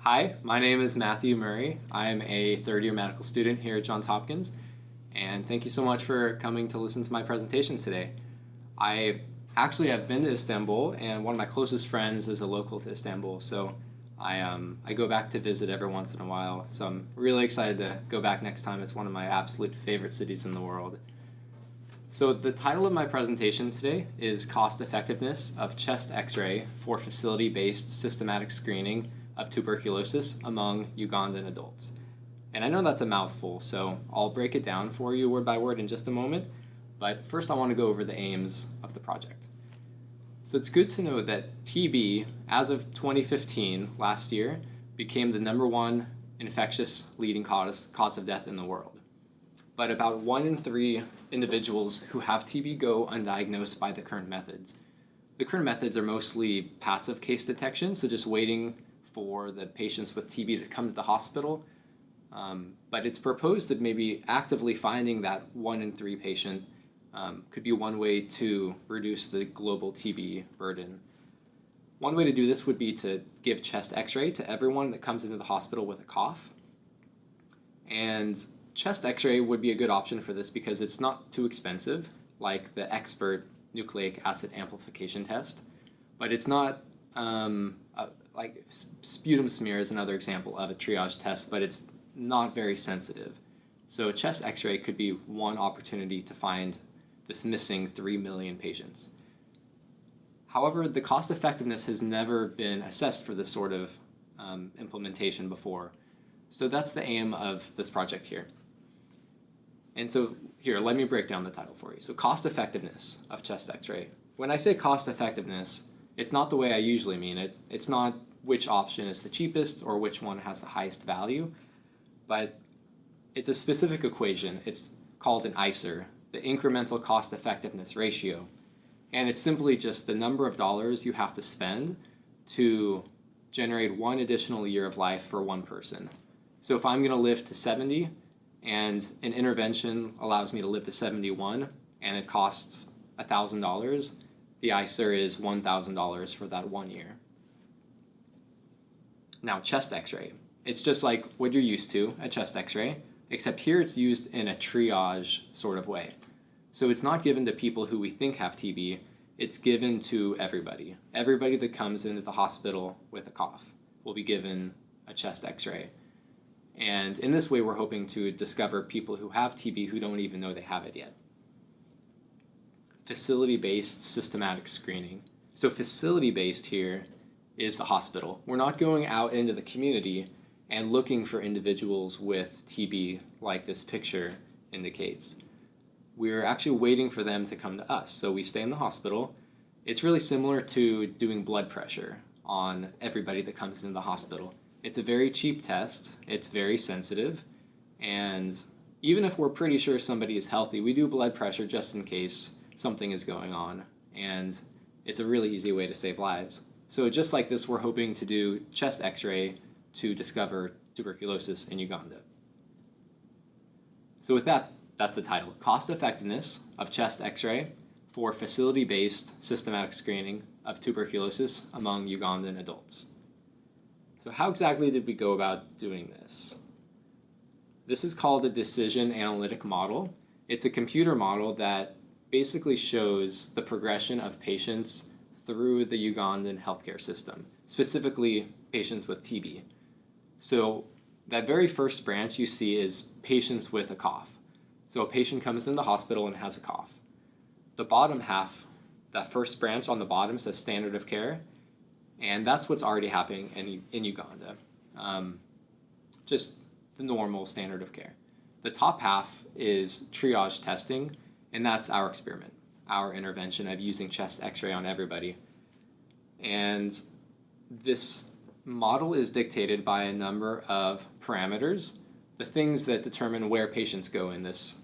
Hi, my name is Matthew Murray. I'm a third year medical student here at Johns Hopkins, and thank you so much for coming to listen to my presentation today. I actually have been to Istanbul, and one of my closest friends is a local to Istanbul, so I go back to visit every once in a while. So I'm really excited to go back next time. It's one of my absolute favorite cities in the world. So the title of my presentation today is Cost Effectiveness of Chest X-ray for Facility-Based Systematic Screening of Tuberculosis Among Ugandan Adults. And I know that's a mouthful, so I'll break it down for you word by word in just a moment. But first I want to go over the aims of the project. So it's good to know that TB, as of 2015, last year, became the #1 infectious leading cause of death in the world. But about 1 in 3 individuals who have TB go undiagnosed by the current methods. The current methods are mostly passive case detection, so just waiting for the patients with TB to come to the hospital. But it's proposed that maybe actively finding that 1 in 3 patient could be one way to reduce the global TB burden. One way to do this would be to give chest x-ray to everyone that comes into the hospital with a cough. And chest x-ray would be a good option for this because it's not too expensive, like the expert nucleic acid amplification test, but it's not like sputum smear is another example of a triage test, but it's not very sensitive. So chest x-ray could be one opportunity to find this missing 3 million patients. However, the cost effectiveness has never been assessed for this sort of implementation before. So that's the aim of this project here. And so here, let me break down the title for you. So cost effectiveness of chest x-ray. When I say cost effectiveness, it's not the way I usually mean it. It's not which option is the cheapest or which one has the highest value, but it's a specific equation. It's called an ICER, the incremental cost effectiveness ratio. And it's simply just the number of dollars you have to spend to generate 1 additional year of life for one person. So if I'm going to live to 70 and an intervention allows me to live to 71 and it costs $1,000, the ICER is $1,000 for that 1 year. Now, chest x-ray. It's just like what you're used to, a chest x-ray, except here it's used in a triage sort of way. So it's not given to people who we think have TB, it's given to everybody. Everybody that comes into the hospital with a cough will be given a chest x-ray. And in this way, we're hoping to discover people who have TB who don't even know they have it yet. Facility-based systematic screening. So facility-based here is the hospital. We're not going out into the community and looking for individuals with TB like this picture indicates. We're actually waiting for them to come to us. So we stay in the hospital. It's really similar to doing blood pressure on everybody that comes into the hospital. It's a very cheap test, it's very sensitive, and even if we're pretty sure somebody is healthy, we do blood pressure just in case something is going on, and it's a really easy way to save lives. So just like this, we're hoping to do chest x-ray to discover tuberculosis in Uganda. So with that, that's the title, Cost Effectiveness of Chest x-ray for Facility-Based Systematic Screening of Tuberculosis Among Ugandan Adults. So how exactly did we go about doing this? This is called a decision analytic model. It's a computer model that basically shows the progression of patients through the Ugandan healthcare system, specifically patients with TB. So that very first branch you see is patients with a cough. So a patient comes into the hospital and has a cough. The bottom half, that first branch on the bottom says standard of care, and that's what's already happening in Uganda. Just the normal standard of care. The top half is triage testing, and that's our experiment, our intervention of using chest x-ray on everybody. And this model is dictated by a number of parameters, the things that determine where patients go in this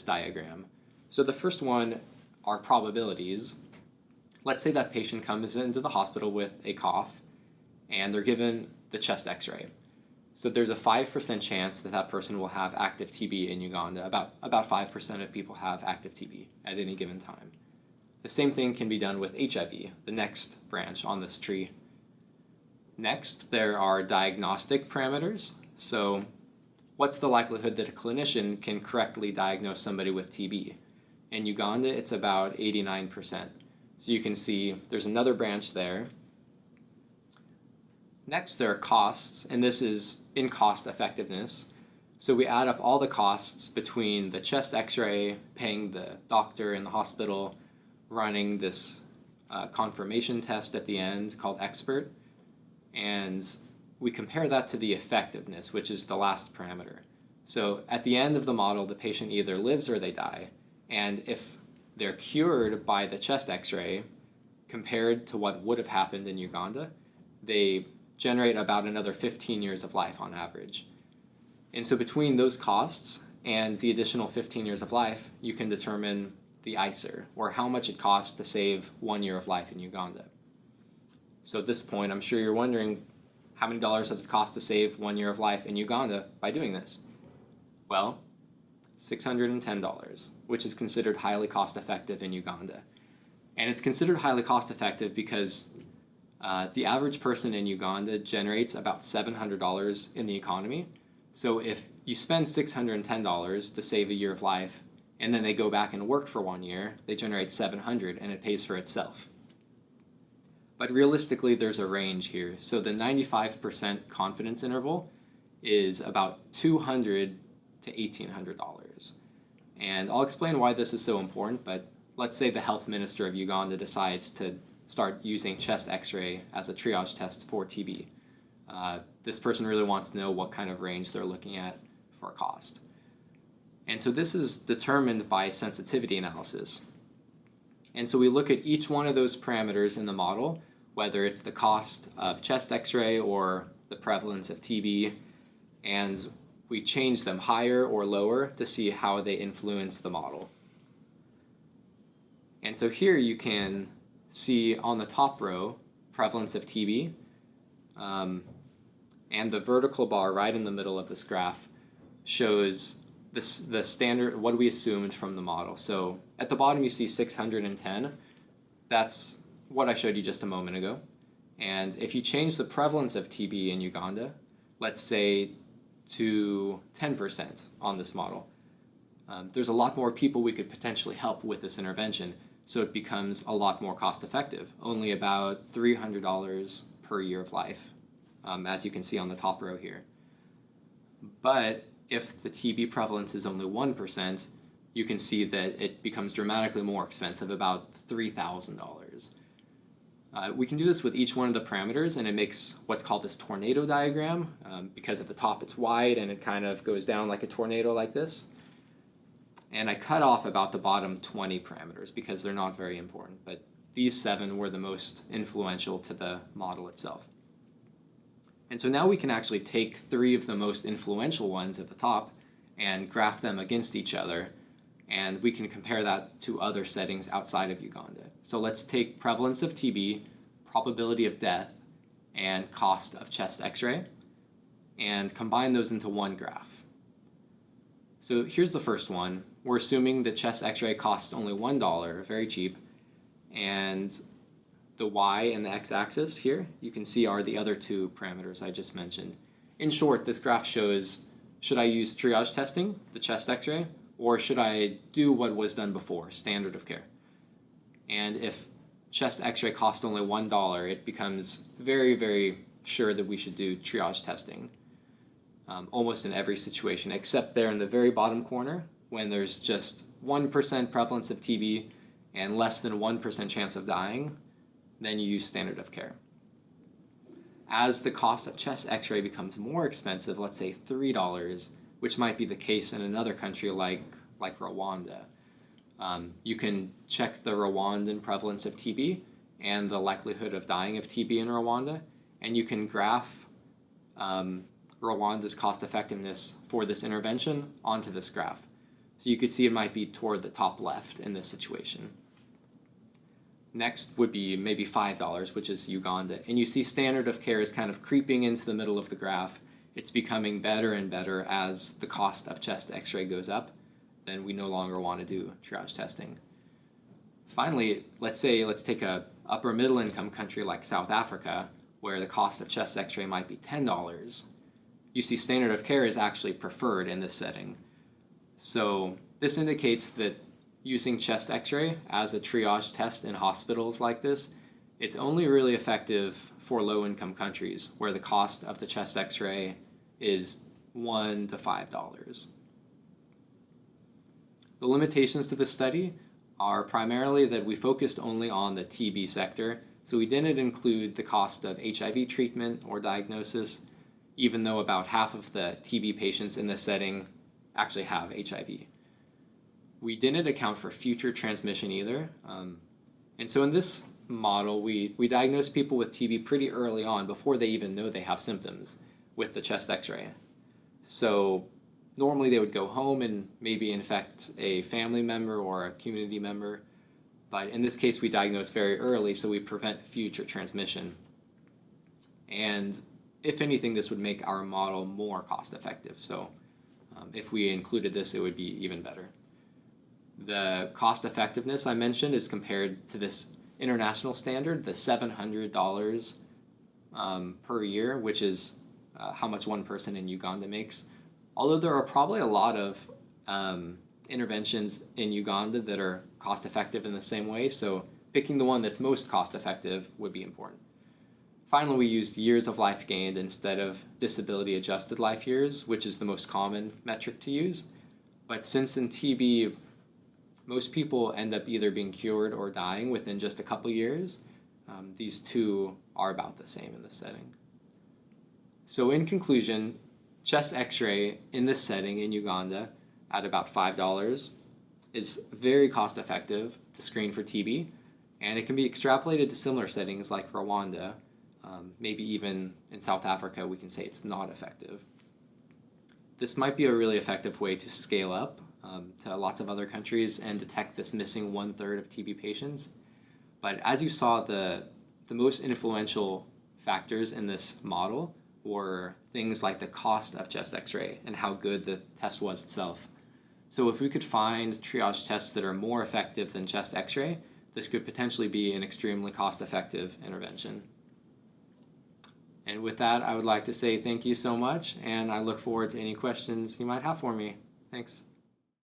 diagram. So the first one are probabilities. Let's say that patient comes into the hospital with a cough and they're given the chest x-ray. So there's a 5% chance that that person will have active TB in Uganda. About 5% of people have active TB at any given time. The same thing can be done with HIV, the next branch on this tree. Next, there are diagnostic parameters. So, what's the likelihood that a clinician can correctly diagnose somebody with TB? In Uganda, it's about 89%. So you can see there's another branch there. Next, there are costs, and this is in cost effectiveness. So we add up all the costs between the chest x-ray, paying the doctor in the hospital, running this confirmation test at the end called expert, and we compare that to the effectiveness, which is the last parameter. So at the end of the model, the patient either lives or they die. And if they're cured by the chest x-ray, compared to what would have happened in Uganda, they generate about another 15 years of life on average. And so between those costs and the additional 15 years of life, you can determine the ICER, or how much it costs to save 1 year of life in Uganda. So at this point, I'm sure you're wondering, how many dollars does it cost to save 1 year of life in Uganda by doing this? Well, $610, which is considered highly cost-effective in Uganda. And it's considered highly cost-effective because the average person in Uganda generates about $700 in the economy. So if you spend $610 to save a year of life, and then they go back and work for 1 year, they generate $700, and it pays for itself. But realistically, there's a range here. So the 95% confidence interval is about $200 to $1,800. And I'll explain why this is so important, but let's say the health minister of Uganda decides to start using chest x-ray as a triage test for TB. This person really wants to know what kind of range they're looking at for cost. And so this is determined by sensitivity analysis. And so we look at each one of those parameters in the model, whether it's the cost of chest x-ray or the prevalence of TB, and we change them higher or lower to see how they influence the model. And so here you can see on the top row prevalence of TB, and the vertical bar right in the middle of this graph shows the standard, what we assumed from the model. So at the bottom you see 610. That's what I showed you just a moment ago. And if you change the prevalence of TB in Uganda, let's say to 10% on this model, there's a lot more people we could potentially help with this intervention, so it becomes a lot more cost effective, only about $300 per year of life, as you can see on the top row here. But if the TB prevalence is only 1%, you can see that it becomes dramatically more expensive, about $3,000. We can do this with each one of the parameters, and it makes what's called this tornado diagram, because at the top it's wide and it kind of goes down like a tornado like this. And I cut off about the bottom 20 parameters because they're not very important, but these 7 were the most influential to the model itself. And so now we can actually take 3 of the most influential ones at the top and graph them against each other, and we can compare that to other settings outside of Uganda. So let's take prevalence of TB, probability of death, and cost of chest x-ray, and combine those into one graph. So here's the first one. We're assuming that chest x-ray costs only $1, very cheap, and the y and the x-axis here, you can see, are the other 2 parameters I just mentioned. In short, this graph shows, should I use triage testing, the chest x-ray, or should I do what was done before, standard of care? And if chest x-ray costs only $1, it becomes very, very sure that we should do triage testing, almost in every situation, except there in the very bottom corner, when there's just 1% prevalence of TB and less than 1% chance of dying, then you use standard of care. As the cost of chest x-ray becomes more expensive, let's say $3, which might be the case in another country like Rwanda, you can check the Rwandan prevalence of TB and the likelihood of dying of TB in Rwanda, and you can graph Rwanda's cost effectiveness for this intervention onto this graph. So you could see it might be toward the top left in this situation. Next would be maybe $5, which is Uganda. And you see standard of care is kind of creeping into the middle of the graph. It's becoming better and better as the cost of chest x-ray goes up. Then we no longer want to do triage testing. Finally, let's take a upper middle income country like South Africa, where the cost of chest x-ray might be $10, you see standard of care is actually preferred in this setting. So this indicates that using chest x-ray as a triage test in hospitals like this, it's only really effective for low-income countries where the cost of the chest x-ray is $1 to $5. The limitations to this study are primarily that we focused only on the TB sector, so we didn't include the cost of HIV treatment or diagnosis, even though about half of the TB patients in this setting actually have HIV. We didn't account for future transmission either, and so in this model, we diagnose people with TB pretty early on before they even know they have symptoms with the chest x-ray. So normally they would go home and maybe infect a family member or a community member, but in this case we diagnose very early, so we prevent future transmission. And if anything, this would make our model more cost effective. So if we included this, it would be even better. The cost effectiveness I mentioned is compared to this international standard, the $700 per year, which is how much one person in Uganda makes. Although there are probably a lot of interventions in Uganda that are cost effective in the same way, so picking the one that's most cost effective would be important. Finally, we used years of life gained instead of disability adjusted life years, which is the most common metric to use. But since in TB, most people end up either being cured or dying within just a couple years, these two are about the same in this setting. So in conclusion, chest x-ray in this setting in Uganda at about $5 is very cost effective to screen for TB, and it can be extrapolated to similar settings like Rwanda. Maybe even in South Africa, we can say it's not effective. This might be a really effective way to scale up to lots of other countries and detect this missing 1/3 of TB patients. But as you saw, the most influential factors in this model were things like the cost of chest x-ray and how good the test was itself. So if we could find triage tests that are more effective than chest x-ray, this could potentially be an extremely cost-effective intervention. And with that, I would like to say thank you so much, and I look forward to any questions you might have for me. Thanks.